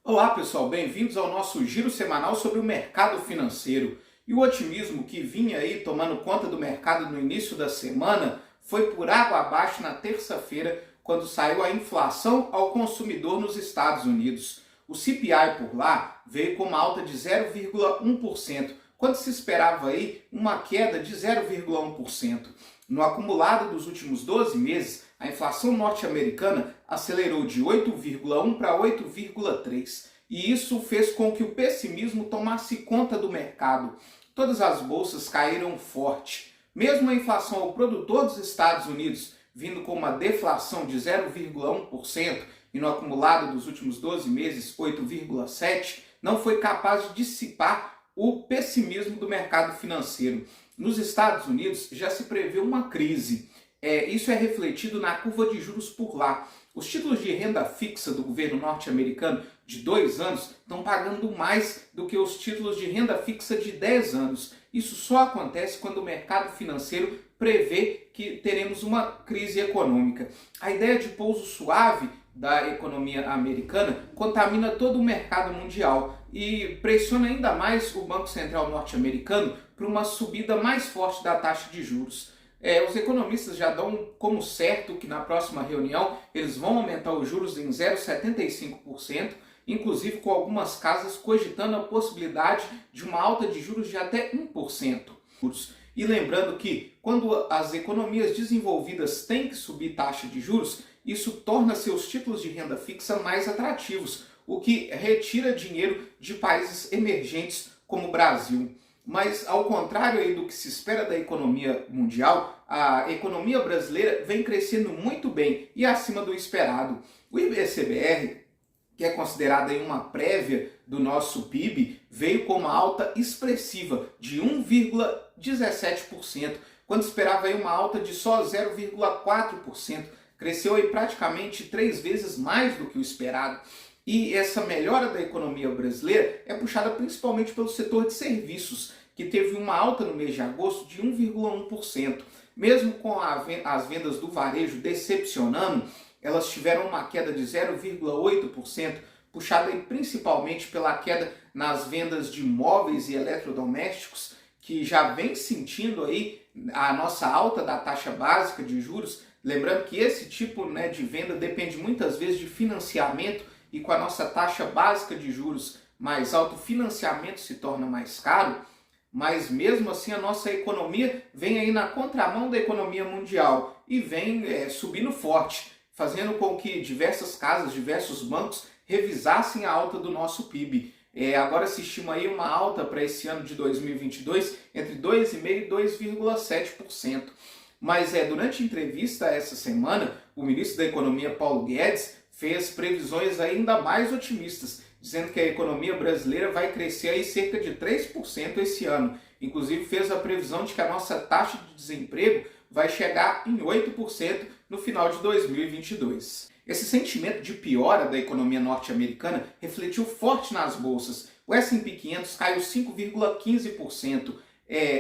Olá pessoal, bem-vindos ao nosso giro semanal sobre o mercado financeiro. E o otimismo que vinha aí tomando conta do mercado no início da semana foi por água abaixo na terça-feira, quando saiu a inflação ao consumidor nos Estados Unidos. O CPI por lá veio com uma alta de 0,1%, quando se esperava aí uma queda de 0,1%. No acumulado dos últimos 12 meses, a inflação norte-americana acelerou de 8,1 para 8,3. E isso fez com que o pessimismo tomasse conta do mercado. Todas as bolsas caíram forte. Mesmo a inflação ao produtor dos Estados Unidos vindo com uma deflação de 0,1% e no acumulado dos últimos 12 meses 8,7%, não foi capaz de dissipar o pessimismo do mercado financeiro. Nos Estados Unidos já se prevê uma crise. Isso é refletido na curva de juros por lá. Os títulos de renda fixa do governo norte-americano de 2 anos estão pagando mais do que os títulos de renda fixa de 10 anos. Isso só acontece quando o mercado financeiro prevê que teremos uma crise econômica. A ideia de pouso suave da economia americana contamina todo o mercado mundial e pressiona ainda mais o Banco Central norte-americano para uma subida mais forte da taxa de juros. Os economistas já dão como certo que na próxima reunião eles vão aumentar os juros em 0,75%, inclusive com algumas casas cogitando a possibilidade de uma alta de juros de até 1%. E lembrando que quando as economias desenvolvidas têm que subir taxa de juros, isso torna seus títulos de renda fixa mais atrativos, o que retira dinheiro de países emergentes como o Brasil. Mas ao contrário aí do que se espera da economia mundial, a economia brasileira vem crescendo muito bem e acima do esperado. O IBCBR, que é considerado aí uma prévia do nosso PIB, veio com uma alta expressiva de 1,17%, quando esperava aí uma alta de só 0,4%. Cresceu aí praticamente 3 vezes mais do que o esperado. E essa melhora da economia brasileira é puxada principalmente pelo setor de serviços, que teve uma alta no mês de agosto de 1,1%. Mesmo com as vendas do varejo decepcionando, elas tiveram uma queda de 0,8%, puxada aí principalmente pela queda nas vendas de móveis e eletrodomésticos, que já vem sentindo aí a nossa alta da taxa básica de juros. Lembrando que esse tipo de venda depende muitas vezes de financiamento, e com a nossa taxa básica de juros mais alta, o financiamento se torna mais caro, mas mesmo assim a nossa economia vem aí na contramão da economia mundial e vem subindo forte, fazendo com que diversas casas, diversos bancos revisassem a alta do nosso PIB. Agora se estima aí uma alta para esse ano de 2022 entre 2,5% e 2,7%. Mas durante a entrevista essa semana, o ministro da Economia, Paulo Guedes, fez previsões ainda mais otimistas, dizendo que a economia brasileira vai crescer aí cerca de 3% esse ano. Inclusive fez a previsão de que a nossa taxa de desemprego vai chegar em 8% no final de 2022. Esse sentimento de piora da economia norte-americana refletiu forte nas bolsas. O S&P 500 caiu 5,15%.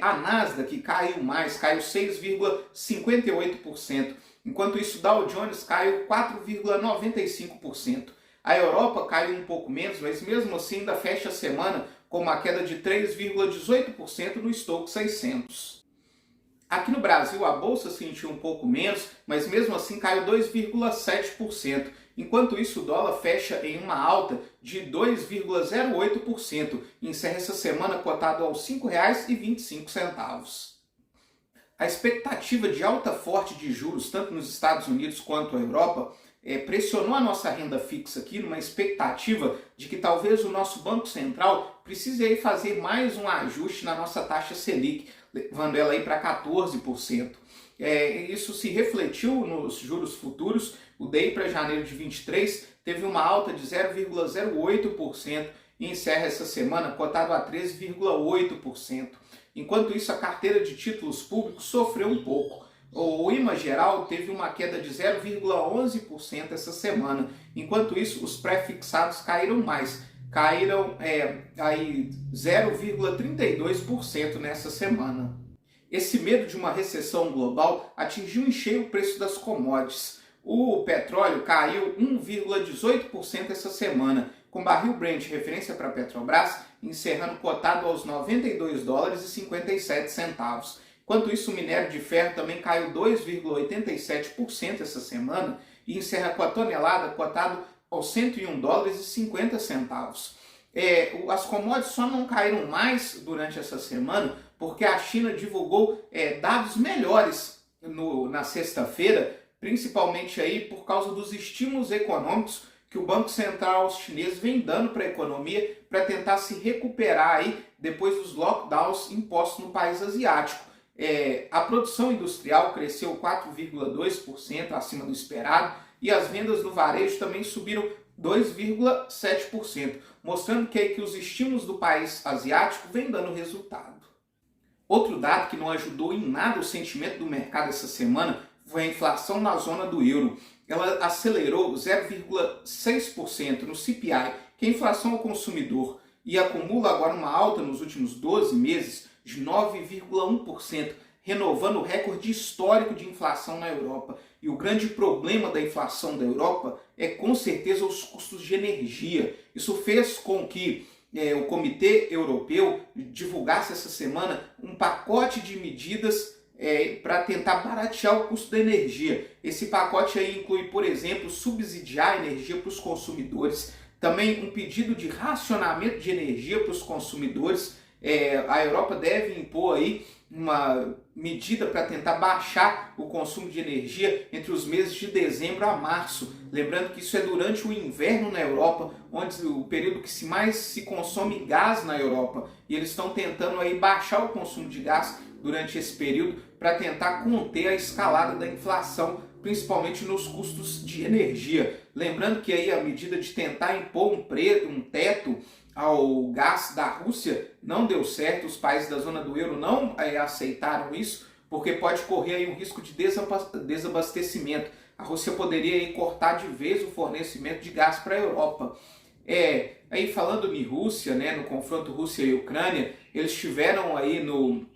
A Nasdaq caiu mais, caiu 6,58%. Enquanto isso, Dow Jones caiu 4,95%. A Europa caiu um pouco menos, mas mesmo assim ainda fecha a semana com uma queda de 3,18% no Stoxx 600. Aqui no Brasil a bolsa sentiu um pouco menos, mas mesmo assim caiu 2,7%. Enquanto isso, o dólar fecha em uma alta de 2,08% e encerra essa semana cotado aos R$ 5,25. A expectativa de alta forte de juros, tanto nos Estados Unidos quanto na Europa, pressionou a nossa renda fixa aqui numa expectativa de que talvez o nosso Banco Central precise aí fazer mais um ajuste na nossa taxa Selic, levando ela aí para 14%. Isso se refletiu nos juros futuros. O DI para janeiro de 23 teve uma alta de 0,08% e encerra essa semana cotado a 13,8%. Enquanto isso, a carteira de títulos públicos sofreu um pouco. O IMA geral teve uma queda de 0,11% essa semana. Enquanto isso, os pré-fixados caíram mais. Caíram aí 0,32% nessa semana. Esse medo de uma recessão global atingiu em cheio o preço das commodities. O petróleo caiu 1,18% essa semana, com o barril Brent, referência para a Petrobras, encerrando cotado aos 92 dólares e 57 centavos. Enquanto isso, o minério de ferro também caiu 2,87% essa semana e encerra com a tonelada cotado aos 101 dólares e 50 centavos. As commodities só não caíram mais durante essa semana porque a China divulgou dados melhores na sexta-feira, principalmente aí por causa dos estímulos econômicos que o Banco Central chinês vem dando para a economia para tentar se recuperar aí depois dos lockdowns impostos no país asiático. A produção industrial cresceu 4,2% acima do esperado e as vendas no varejo também subiram 2,7%, mostrando que os estímulos do país asiático vêm dando resultado. Outro dado que não ajudou em nada o sentimento do mercado essa semana foi a inflação na zona do euro. Ela acelerou 0,6% no CPI, que é a inflação ao consumidor, e acumula agora uma alta nos últimos 12 meses de 9,1%, renovando o recorde histórico de inflação na Europa. E o grande problema da inflação da Europa é com certeza os custos de energia. Isso fez com que o Comitê Europeu divulgasse essa semana um pacote de medidas para tentar baratear o custo da energia. Esse pacote aí inclui, por exemplo, subsidiar a energia para os consumidores, também um pedido de racionamento de energia para os consumidores. A Europa deve impor aí uma medida para tentar baixar o consumo de energia entre os meses de dezembro a março. Lembrando que isso é durante o inverno na Europa, onde o período que mais se consome gás na Europa. E eles estão tentando aí baixar o consumo de gás durante esse período para tentar conter a escalada da inflação, principalmente nos custos de energia. Lembrando que aí a medida de tentar impor um teto ao gás da Rússia não deu certo, os países da zona do euro não aceitaram isso, porque pode correr aí um risco de desabastecimento. A Rússia poderia aí cortar de vez o fornecimento de gás para a Europa. Aí falando em Rússia, né, no confronto Rússia e Ucrânia, eles estiveram aí no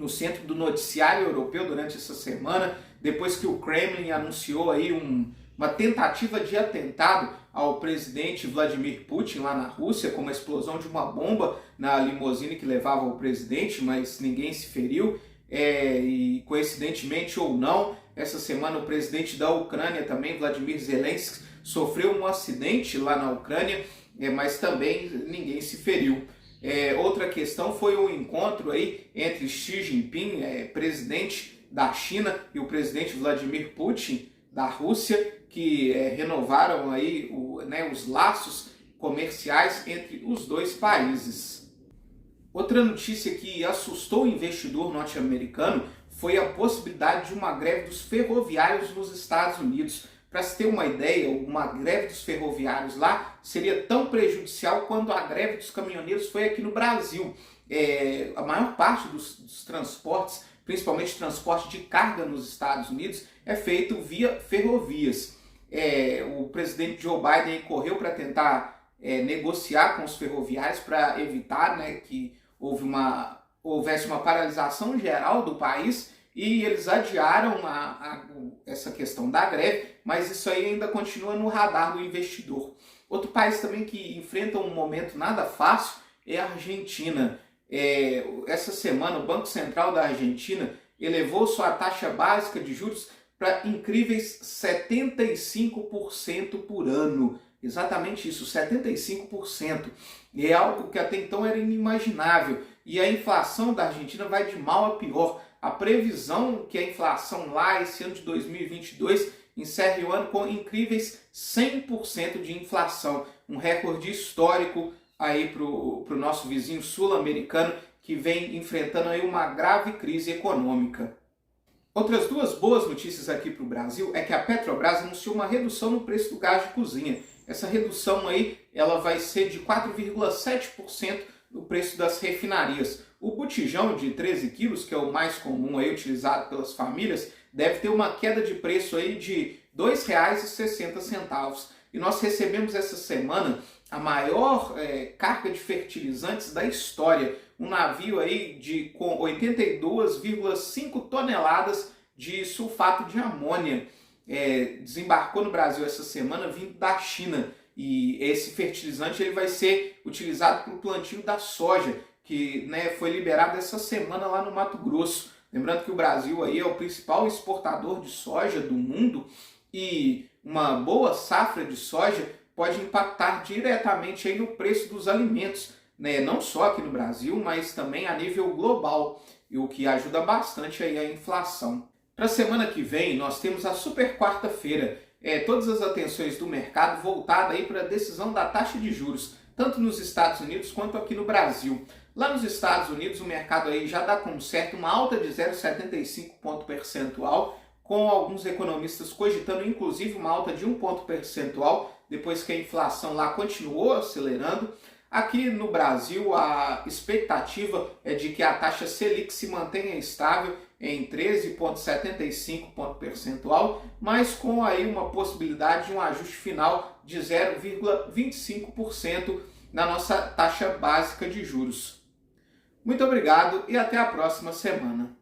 centro do noticiário europeu durante essa semana, depois que o Kremlin anunciou aí uma tentativa de atentado ao presidente Vladimir Putin lá na Rússia, com uma explosão de uma bomba na limusine que levava o presidente, mas ninguém se feriu. E coincidentemente ou não, essa semana o presidente da Ucrânia também, Vladimir Zelensky, sofreu um acidente lá na Ucrânia, mas também ninguém se feriu. Outra questão foi o encontro aí entre Xi Jinping, presidente da China, e o presidente Vladimir Putin da Rússia, que renovaram aí os laços comerciais entre os dois países. Outra notícia que assustou o investidor norte-americano foi a possibilidade de uma greve dos ferroviários nos Estados Unidos. Para se ter uma ideia, uma greve dos ferroviários lá seria tão prejudicial quanto a greve dos caminhoneiros foi aqui no Brasil. A maior parte dos transportes, principalmente transporte de carga nos Estados Unidos, é feito via ferrovias. O presidente Joe Biden correu para tentar negociar com os ferroviários para evitar que houvesse uma paralisação geral do país, e eles adiaram essa questão da greve, mas isso aí ainda continua no radar do investidor. Outro país também que enfrenta um momento nada fácil é a Argentina. Essa semana o Banco Central da Argentina elevou sua taxa básica de juros para incríveis 75% por ano. Exatamente isso, 75%. E é algo que até então era inimaginável. E a inflação da Argentina vai de mal a pior. A previsão que a inflação lá esse ano de 2022 encerre o ano com incríveis 100% de inflação. Um recorde histórico aí para o nosso vizinho sul-americano, que vem enfrentando aí uma grave crise econômica. Outras duas boas notícias aqui para o Brasil é que a Petrobras anunciou uma redução no preço do gás de cozinha. Essa redução aí, ela vai ser de 4,7% no preço das refinarias. O botijão de 13 quilos, que é o mais comum aí utilizado pelas famílias, deve ter uma queda de preço aí de R$ 2,60. E nós recebemos essa semana a maior carga de fertilizantes da história. Um navio aí com 82,5 toneladas de sulfato de amônia. desembarcou no Brasil essa semana vindo da China. E esse fertilizante ele vai ser utilizado para o plantio da soja, que foi liberado essa semana lá no Mato Grosso. Lembrando que o Brasil aí é o principal exportador de soja do mundo e uma boa safra de soja pode impactar diretamente aí no preço dos alimentos, não só aqui no Brasil, mas também a nível global, e o que ajuda bastante aí a inflação. Para a semana que vem, nós temos a super quarta-feira, todas as atenções do mercado voltadas para a decisão da taxa de juros, tanto nos Estados Unidos quanto aqui no Brasil. Lá nos Estados Unidos, o mercado aí já dá como certo uma alta de 0,75 ponto percentual, com alguns economistas cogitando inclusive uma alta de 1 ponto percentual, depois que a inflação lá continuou acelerando. Aqui no Brasil, a expectativa é de que a taxa Selic se mantenha estável em 13,75 ponto percentual, mas com aí uma possibilidade de um ajuste final de 0,25% na nossa taxa básica de juros. Muito obrigado e até a próxima semana.